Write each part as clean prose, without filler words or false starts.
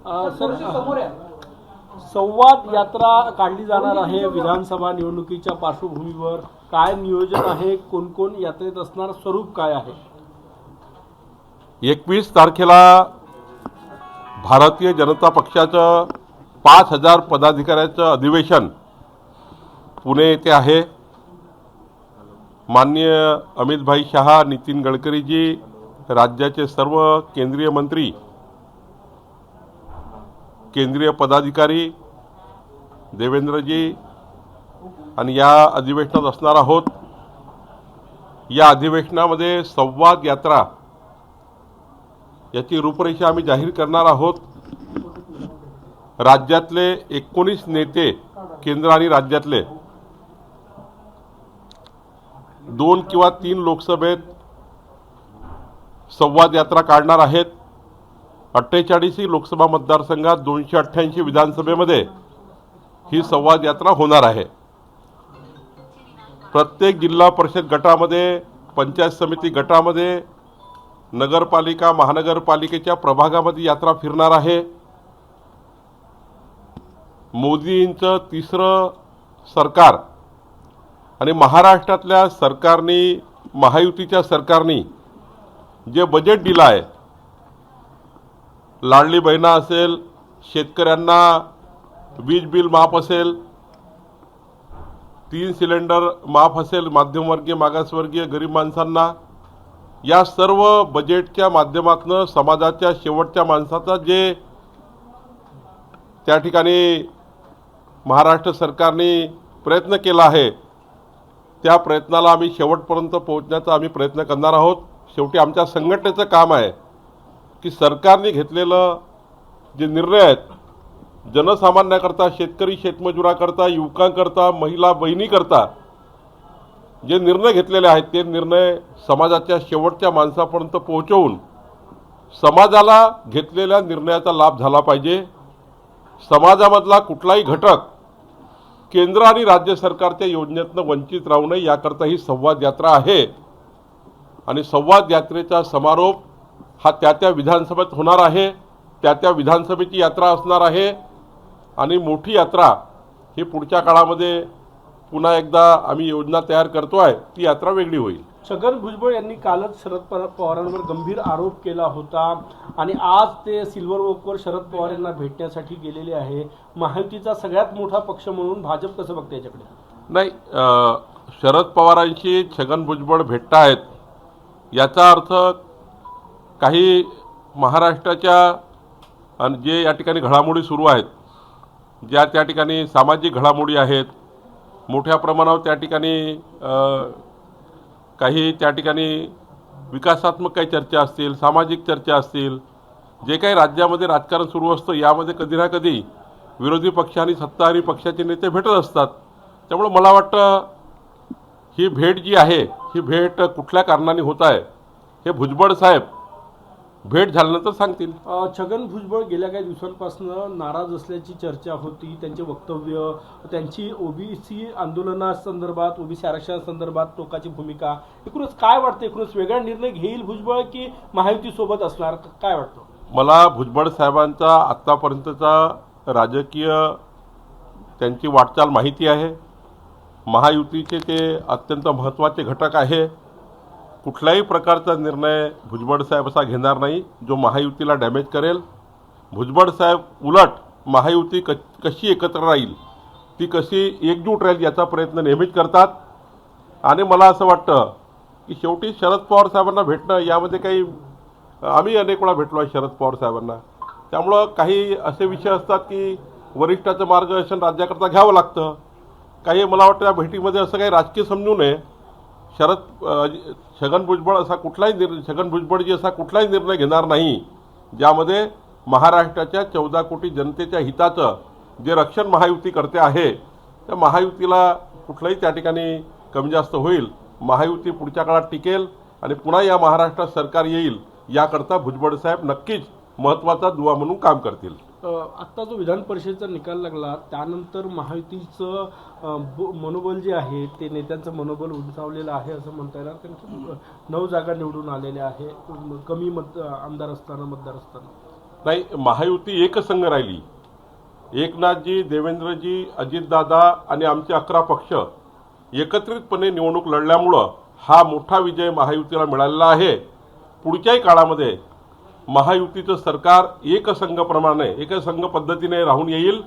Sir समोर संवाद यात्रा काढली जाणार आहे विधानसभा निवडणुकीच्या पार्श्वभूमीवर काय नियोजन आहे, कोण कोण यात्रेत असणार, स्वरूप काय आहे? 21 तारखेला भारतीय जनता पक्षाचं 5000 पदाधिकाऱ्यांचं अधिवेशन पुणे येथे आहे। माननीय अमितभाई शहा, नितीन गडकरीजी, राज्याचे सर्व केंद्रीय मंत्री, केंद्रीय पदाधिकारी, देवेंद्रजी आणि या अधिवेशनात असणार आहोत। या अधिवेशनामध्ये संवाद यात्रा याची रूपरेषा आम्ही जाहीर करणार आहोत। राज्यातले 19 नेते, केंद्र आणि राज्यातले 2 किंवा 3 लोकसभेत संवाद यात्रा काढणार आहेत। 48 लोकसभा मतदारसंघात 288 विधानसभेमध्ये ही संवाद यात्रा होणार आहे। प्रत्येक जिल्हा परिषद गटामध्ये, पंचायत समिती गटामध्ये, नगरपालिका, महानगरपालिकेच्या प्रभागामध्ये यात्रा फिरणार आहे। मोदींचं तिसरं सरकार आणि महाराष्ट्रातल्या सरकारने, महायुतीच्या सरकारने जे बजेट दिलं आहे, लाडली बहिणा असेल, शेतकऱ्यांना वीज बिल माफ असेल, 3 सिलेंडर माफ असेल, मध्यमवर्गीय, मागासवर्गीय, गरीब माणसांना, या सर्व बजेटच्या माध्यमातून समाजाच्या शेवटच्या माणसाचा जे त्या ठिकाणी महाराष्ट्र सरकारने प्रयत्न केला आहे, त्या प्रयत्नाला आम्ही शेवटपर्यंत पोहोचण्याचा आम्ही प्रयत्न करणार आहोत। शेवटी आमच्या संघटनेचं काम आहे की सरकारने घेतलेलं जे निर्णय आहेत, जनसामान्याकरता, शेतकरी शेतमजुराकरता, युवकांकरता, महिला बहिणीकरता जे निर्णय घेतलेले आहेत, ते निर्णय समाजाच्या शेवटच्या माणसापर्यंत पोहोचवून समाजाला घेतलेल्या निर्णयाचा लाभ झाला पाहिजे। समाजामधला कुठलाही घटक केंद्र आणि राज्य सरकारच्या योजनेतून वंचित राहू नये, याकरता ही संवाद यात्रा आहे। आणि संवाद यात्रेचा समारोप हा त्या विधानसभेत होणार आहे, त्या विधानसभेची यात्रा असणार आहे। आणि मोठी यात्रा ही पुढच्या काळामध्ये पुन्हा एकदा आम्ही योजना तयार करतोय, ती यात्रा वेगळी होईल। छगन भुजबळ यांनी कालच शरद पवारांवर गंभीर आरोप केला होता आणि आज ते सिल्वर ओकवर शरद पवार यांना भेटण्यासाठी गेलेले आहे। महायुतीचा सगळ्यात मोठा पक्ष म्हणून भाजप कसं बघते याच्याकडे? नाही, शरद पवारांशी छगन भुजबळ भेटतायत याचा अर्थ काही महाराष्ट्राच्या आणि जे या ठिकाणी घडामोडी सुरू आहेत, ज्या त्या ठिकाणी सामाजिक घडामोडी आहेत, मोठ्या प्रमाणावर त्या ठिकाणी काही त्या ठिकाणी विकासात्मक काही चर्चा असतील, सामाजिक चर्चा असतील, जे काही राज्यामध्ये राजकारण सुरू असतं, यामध्ये कधी ना कधी विरोधी पक्ष आणि सत्ताधारी पक्षाचे नेते भेटत असतात। त्यामुळे मला वाटतं ही भेट जी आहे, ही भेट कुठल्या कारणाने होत आहे हे भुजबळ साहेब भेट झाल्यानंतर सांगतील। छगन भुजबळ गेल्या काही दिवसांपासून नाराज असल्याची चर्चा होती। त्यांचे वक्तव्य, त्यांची ओबीसी आंदोलनासंदर्भात, ओबीसी आरक्षणासंदर्भात टोकाची भूमिका, एकूणच काय वाटतं? एकूणच वेगळा निर्णय घेईल भुजबळ की महायुतीसोबत असणार, काय वाटतं? मला भुजबळ साहेबांचा आत्तापर्यंतचा राजकीय त्यांची वाटचाल माहिती आहे। महायुतीचे ते अत्यंत महत्त्वाचे घटक आहे। कुठल्याही प्रकारचा निर्णय भुजबळ साहेब असा घेणार नाही जो महायुतीला डॅमेज करेल। भुजबळ साहेब उलट महायुती कशी एकत्र राहील, ती कशी एकजूट राहील याचा प्रयत्न नेहमीच करतात। आणि मला असं वाटतं की शेवटी शरद पवार साहेबांना भेटणं यामध्ये काही, आम्ही अनेक वेळा भेटलो आहे शरद पवार साहेबांना, त्यामुळं काही असे विषय असतात की वरिष्ठाचं मार्गदर्शन राज्याकरता घ्यावं लागतं। काही मला वाटतं या भेटीमध्ये असं काही राजकीय समजू नये। छगन भुजबळ असा कुठलाही निर्णय घेणार नाही ज्यामध्ये महाराष्ट्राच्या 14 कोटी जनतेच्या हिताचं जे रक्षण महायुती करते आहे, त्या महायुतीला कुठलाही त्या ठिकाणी कमी जास्त होईल। महायुती पुढच्या काळात टिकेल आणि पुन्हा या महाराष्ट्रात सरकार येईल, याकरता भुजबळ साहेब नक्कीच महत्त्वाचा दुवा म्हणून काम करतील। आत्ता जो विधान परिषदेचा निकाल लागला त्यानंतर महायुतीचं मनोबल जे आहे ते नेत्यांचं मनोबल उंचावलेलं आहे असं म्हणता येणार, कारण की 9 जागा निवडून आलेल्या आहे, कमी आमदार असताना, मतदार असताना। नाही, महायुती एकसंघ राहिली. एकनाथजी, देवेंद्रजी, अजितदादा आणि आमचे 11 पक्ष एकत्रितपणे निवडणूक लढल्यामुळं हा मोठा विजय महायुतीला मिळालेला आहे. पुढच्याही काळामध्ये महायुतीचं सरकार एकसंघप्रमाणे एकसंघ पद्धतीने राहून येईल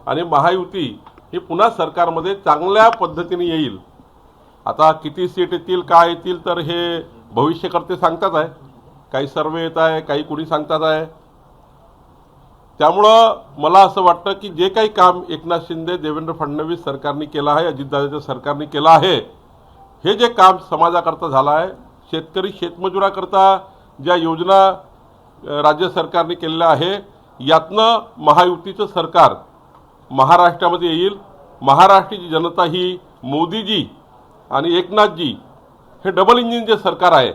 आणि महायुती हे पुन्हा सरकारमध्ये चांगल्या पद्धतीने येईल. आता किती सीट येतील काय येतील तर हे भविष्यकर्ते सांगतात आहे. काही सर्वे येत आहे, काही कुणी सांगतात आहे. त्यामुळं मला असं वाटतं की जे काही काम एकनाथ शिंदे, देवेंद्र फडणवीस सरकारने केलं आहे, अजितदादाच्या सरकारने केलं आहे, हे जे काम समाजाकरता झालं आहे, शेतकरी शेतमजुराकरता ज्या योजना राज्य सरकारने केलेल्या आहे, यातनं महायुतीचं सरकार महाराष्ट्रामध्ये येईल. महाराष्ट्राची जनता ही मोदीजी आणि एकनाथजी हे डबल इंजिनचे सरकार आहे.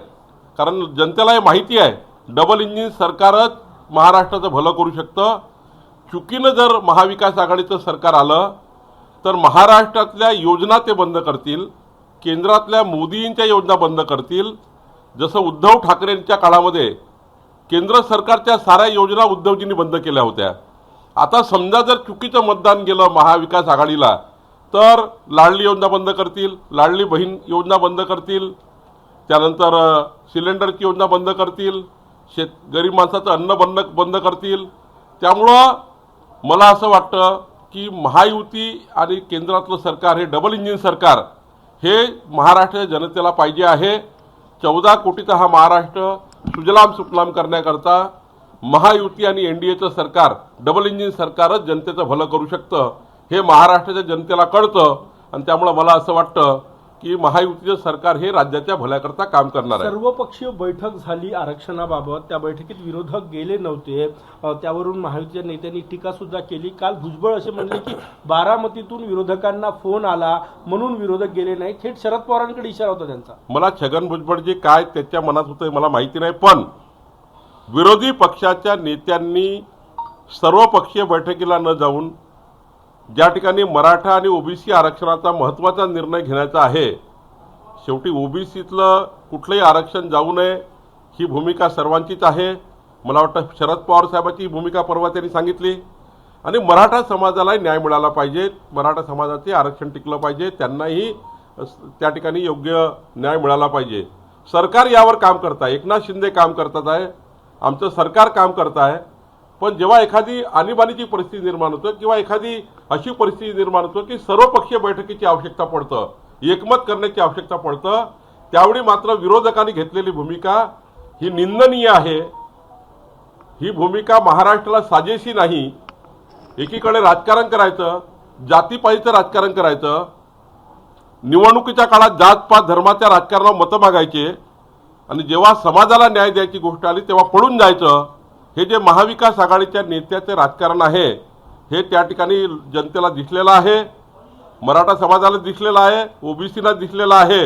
कारण जनतेला हे माहिती आहे डबल इंजिन सरकारच महाराष्ट्राचं भलं करू शकतं. चुकीनं जर महाविकास आघाडीचं सरकार आलं तर महाराष्ट्रातल्या योजना ते बंद करतील, केंद्रातल्या मोदींच्या योजना बंद करतील. जसं उद्धव ठाकरेंच्या काळामध्ये केंद्र सरकारच्या साऱ्या योजना उद्धवजींनी बंद केल्या होत्या. आता समजा जर चुकीचं मतदान गेलं महाविकास आघाडीला तर लाडली योजना बंद करतील, लाडली बहीण योजना बंद करतील, त्यानंतर सिलेंडरची योजना बंद करतील, गरीब माणसाचं अन्न बंद करतील. त्यामुळं मला असं वाटतं की महायुती आणि केंद्रातलं सरकार हे डबल इंजिन सरकार हे महाराष्ट्राच्या जनतेला पाहिजे आहे. 14 कोटीचा हा महाराष्ट्र सुजलाम सुफलाम करण्याकरता महायुती आणि एनडीएचं सरकार डबल इंजिन सरकारच जनतेचं भलं करू शकतं हे महाराष्ट्राच्या जनतेला कळतं. आणि त्यामुळे मला असं वाटतं की महायुतीचं सरकार हे राज्याच्या भल्याकरता काम करणार आहे. सर्वपक्षीय बैठक झाली आरक्षणाबाबत. त्या बैठकीत विरोधक गेले नव्हते. त्यावरून महायुतीच्या नेत्यांनी टीका सुद्धा केली. काल भुजबळ असे म्हणले की बारामतीतून विरोधकांना फोन आला म्हणून विरोधक गेले नाही. थेट शरद पवारांकडे इशारा होता त्यांचा. मला छगन भुजबळजी काय त्याच्या मनात होतं मला माहिती नाही, पण विरोधी पक्षाच्या नेत्यांनी सर्वपक्षीय बैठकीला न जाऊन ज्या ठिकाणी मराठा आणि ओबीसी आरक्षणाचा महत्त्वाचा निर्णय घेण्याचा आहे, शेवटी ओबीसीतलं कुठलंही आरक्षण जाऊ नये ही भूमिका सर्वांचीच आहे. मला वाटतं शरद पवार साहेबांची भूमिका परवा त्यांनी सांगितली. आणि मराठा समाजाला न्याय मिळाला पाहिजे, मराठा समाजाचे आरक्षण टिकलं पाहिजे, त्यांनाही त्या ठिकाणी योग्य न्याय मिळाला पाहिजे. सरकार यावर काम करत आहे, एकनाथ शिंदे काम करतात आहे, आमचं सरकार काम करत आहे. पण जेव्हा एखादी आणीबाणीची परिस्थिती निर्माण होतं किंवा एखादी अशी परिस्थिती निर्माण होतं की सर्वपक्षीय बैठकीची आवश्यकता पडतं, एकमत करण्याची आवश्यकता पडतं, त्यावेळी मात्र विरोधकांनी घेतलेली भूमिका ही निंदनीय आहे. ही भूमिका महाराष्ट्राला साजेशी नाही. एकीकडे राजकारण करायचं, जातीपातीचं राजकारण करायचं, निवडणुकीच्या काळात जातपात धर्माच्या राजकारणावर मतं मागायचे आणि जेव्हा समाजाला न्याय द्यायची गोष्ट आली तेव्हा पळून जायचं. हे जे महाविकास आघाडीच्या नेत्याचे राजकारण आहे हे त्या ठिकाणी जनतेला दिसलेलं आहे, मराठा समाजाला दिसलेलं आहे, ओबीसीला दिसलेलं आहे.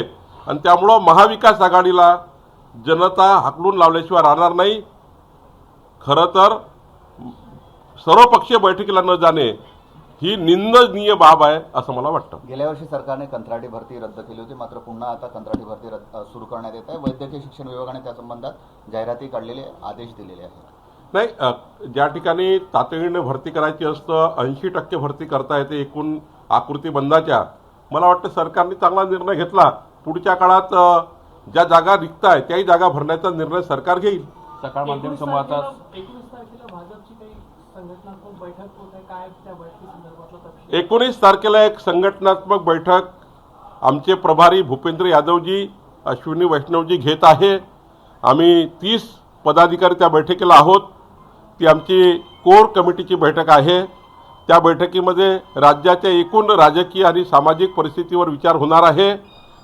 आणि त्यामुळं महाविकास आघाडीला जनता हाकलून लावल्याशिवाय राहणार नाही. खरं तर सर्वपक्षीय बैठकीला न जाणे ही निंदनीय बाब आहे असं मला वाटतं. गेल्या वर्षी सरकारने कंत्राटी भरती रद्द केली होती, मात्र पुन्हा आता कंत्राटी भरती सुरू करण्यात येत आहे. वैद्यकीय शिक्षण विभागाने त्या संबंधात जाहिराती काढलेले आदेश दिलेले आहेत. नाही, ज्या ठिकाणी तातडीने भरती करायची असतं 80% भरती करता येते एकूण आकृती बंदाच्या. मला वाटतं सरकारने चांगला निर्णय घेतला. पुढच्या काळात ज्या जागा रिक्त आहेत त्याही जागा भरण्याचा निर्णय सरकार घेईल. सकाळ माध्यम समूहाचा 19 तारखेला भाजपची काही संघटनात्मक बैठक होत आहे, काय त्या बैठकीसंदर्भातला तपशील? 19 तारखेला एक संघटनात्मक बैठक आमचे प्रभारी भूपेंद्र यादवजी, अश्विनी वैष्णवजी घेत आहे. आम्ही 30 पदाधिकारी त्या बैठकीला आहोत. ती आमची कोर कमिटीची बैठक आहे. त्या बैठकीमध्ये राज्याच्या एकूण राजकीय आणि सामाजिक परिस्थितीवर विचार होणार आहे.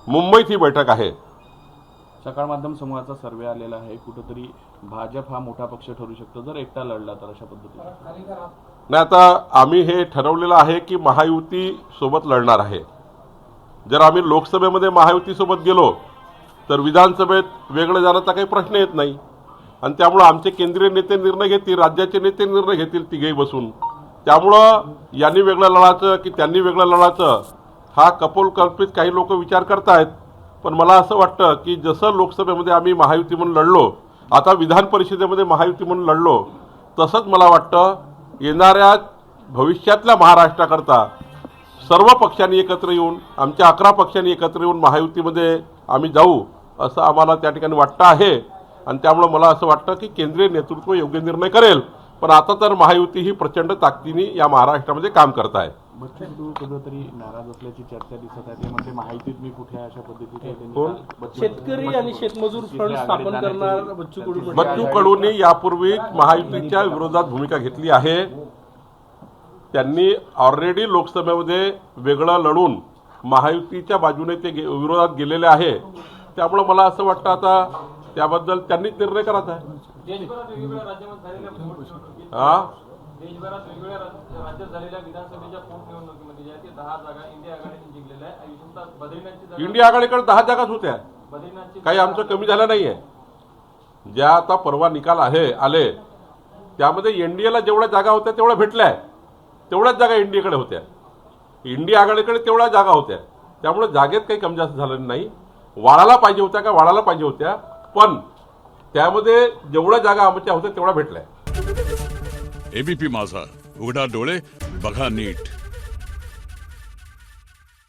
मुंबईत ही बैठक आहे. सकाळ माध्यम समूहाचा सर्वे आलेला आहे, कुठेतरी भाजप हा मोठा पक्ष ठरू शकतो जर एकटा लढला तर, अशा पद्धतीने. नाही, आता आम्ही हे ठरवलेलं आहे की महायुती सोबत लढणार आहे. जर आम्ही लोकसभेमध्ये महायुतीसोबत गेलो तर विधानसभेत वेगळं जाण्याचा काही प्रश्न येत नाही. आणि त्यामुळं आमचे केंद्रीय नेते निर्णय घेतील, राज्याचे नेते निर्णय घेतील तिघेही बसून. त्यामुळं यांनी वेगळं लढायचं की त्यांनी वेगळं लढायचं हा कपोलकल्पित काही लोक विचार करतायत. पण मला असं वाटतं की जसं लोकसभेमध्ये आम्ही महायुती म्हणून लढलो, आता विधान परिषदेमध्ये महायुती म्हणून लढलो, तसंच मला वाटतं येणाऱ्या भविष्यातल्या महाराष्ट्राकरता सर्व पक्षांनी एकत्र येऊन, आमच्या 11 पक्षांनी एकत्र येऊन महायुतीमध्ये आम्ही जाऊ असं आम्हाला त्या ठिकाणी वाटतं आहे. आणि त्यामुळे मला असं वाटतं की केंद्रीय नेतृत्व योग्य निर्णय करेल. पण आता तर महायुती ही प्रचंड ताकदीने या महाराष्ट्रामध्ये काम करत आहे. बच्चू कडू कुठेतरी नाराज असल्याची चर्चा दिसत आहे. ते म्हणजे माहितीत मी कुठे अशा पद्धतीचे कोण? शेतकरी आणि शेतमजूर फ्रंट स्थापन करणार बच्चू कडू बच्चू कडूंनी यापूर्वी महायुतीच्या विरोधात भूमिका घेतली आहे. त्यांनी ऑलरेडी लोकसभेमध्ये वेगळं लढून महायुतीच्या बाजूने ते विरोधात गेलेले आहे. त्यामुळे मला असं वाटतं आता त्याबद्दल त्यांनीच निर्णय करायचा आहे. देशभरात वेगवेगळ्या राज्यामध्ये झालेल्या पोटनिवडणुकीत हा देशभरात वेगवेगळ्या राज्यात झालेल्या विधानसभेच्या पोटनिवडणुकीमध्ये ज्या ते 10 जागा इंडिया आघाडीने जिंकलेल्या आहे. विशेषतः बद्रीनाथची जागा इंडिया आघाडीकडे 10 जागाच होत्या. बद्रीनाथची काही आमचं कमी झालं नाहीये. ज्या आता परवा निकाल आले त्यामध्ये एनडीएला जेवढ्या जागा होत्या तेवढ्या भेटल्या आहे. तेवढ्याच जागा एनडीएकडे होत्या. इंडिया आघाडीकडे तेवढ्या जागा होत्या. त्यामुळे जागेत काही कमी जास्त झालं नाही. वाढायला पाहिजे होत्या का वाढायला पाहिजे होत्या, पण त्यामध्ये जेवढ्या जागा आमच्या होत्या तेवढ्या भेटल्या. एबीपी माझा, उघडा डोळे बघा नीट.